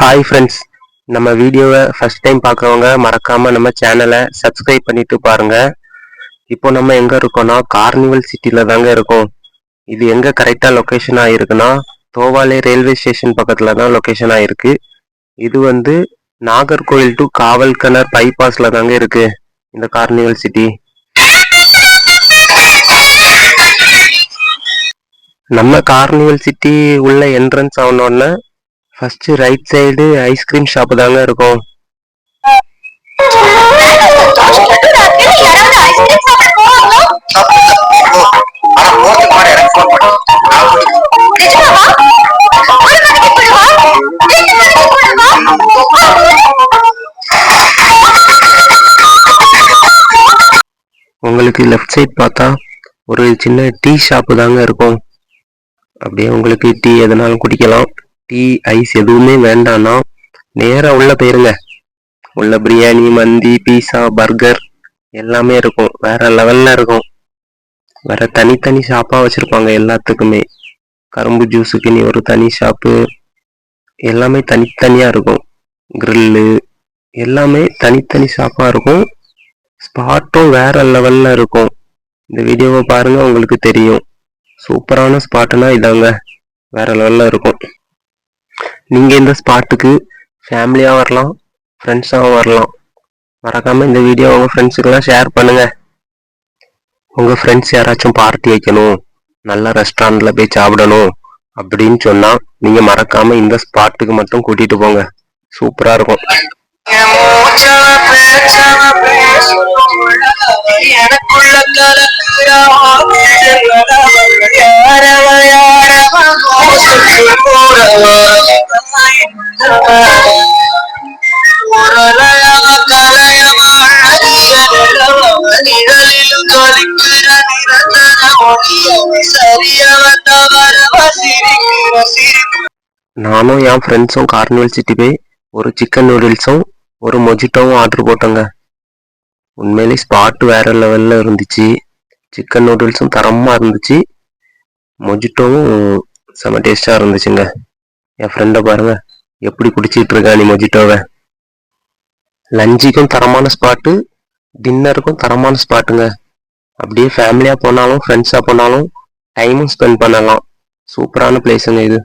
Hi friends, நம்ம வீடியோவை first time பார்க்குறவங்க மறக்காம நம்ம சேனலை சப்ஸ்கிரைப் பண்ணிட்டு பாருங்க. இப்போ நம்ம எங்க இருக்கோம்னா கார்னிவல் சிட்டில தாங்க இருக்கோம். இது எங்க கரெக்டா லொகேஷன் ஆயிருக்குன்னா தோவாலே ரயில்வே ஸ்டேஷன் பக்கத்துல தான் லொகேஷன் ஆயிருக்கு. இது நாகர்கோயில் டு காவல்கனர் பைபாஸ்ல தாங்க இருக்கு இந்த கார்னிவல் சிட்டி. நம்ம கார்னிவல் சிட்டி உள்ள என்ட்ரன்ஸ் ஆனோடனே first right side ice cream shop தாங்க இருக்கும். உங்களுக்கு லெஃப்ட் சைட் பார்த்தா ஒரு சின்ன டீ ஷாப்பு தாங்க இருக்கும். அப்படியே உங்களுக்கு டீ எதுனாலும் குடிக்கலாம். டீ ஐஸ் எதுவுமே வேண்டாம்னா நேரா உள்ள போயிருங்க. உள்ள பிரியாணி, மந்தி, பீஸா, பர்கர் எல்லாமே இருக்கும். வேற லெவல்ல இருக்கும். வேற தனித்தனி ஷாப்பா வச்சிருப்பாங்க எல்லாத்துக்குமே. கரும்பு ஜூஸுக்கு நீ ஒரு தனி ஷாப்பு, எல்லாமே தனித்தனியா இருக்கும். கிரில்லு எல்லாமே தனித்தனி ஷாப்பா இருக்கும். ஸ்பாட்டும் வேற லெவல்ல இருக்கும். இந்த வீடியோவை பாருங்க, உங்களுக்கு தெரியும். சூப்பரான ஸ்பாட்னா இதாங்க, வேற லெவல்ல இருக்கும். நீங்க இந்த ஸ்பாட்டுக்கு ஃபேமிலியா வரலாம், ஃப்ரெண்ட்ஸாகவும் வரலாம். மறக்காம இந்த வீடியோ உங்க ஃப்ரெண்ட்ஸுக்கெல்லாம் ஷேர் பண்ணுங்க. உங்க ஃப்ரெண்ட்ஸ் யாராச்சும் பார்ட்டி வைக்கணும், நல்ல ரெஸ்டாரண்ட்ல போய் சாப்பிடணும் அப்படின்னு சொன்னா நீங்க மறக்காம இந்த ஸ்பாட்டுக்கு மட்டும் கூட்டிட்டு போங்க. சூப்பரா இருக்கும். நானும் என் ஃப்ரெண்ட்ஸும் கார்னிவல் சிட்டி போய் ஒரு சிக்கன் நூடுல்ஸும் ஒரு மொஜிட்டோவும் ஆர்டர் போட்டோங்க. உண்மையிலே ஸ்பாட் வேற லெவல்ல இருந்துச்சு. சிக்கன் நூடுல்ஸும் தரமா இருந்துச்சு, மொஜிட்டோவும் செம டேஸ்டா இருந்துச்சுங்க. என் ஃப்ரெண்டை பாருங்க எப்படி குடிச்சிட்டு இருக்கா நீ மொஜிட்டோவை. லஞ்சுக்கும் தரமான ஸ்பாட்டு, டின்னருக்கும் தரமான ஸ்பாட்டுங்க. அப்படியே ஃபேமிலியா போனாலும் ஃப்ரெண்ட்ஸா போனாலும் டைமும் ஸ்பெண்ட் பண்ணலாம். சூப்பரான பிளேஸுங்க இது.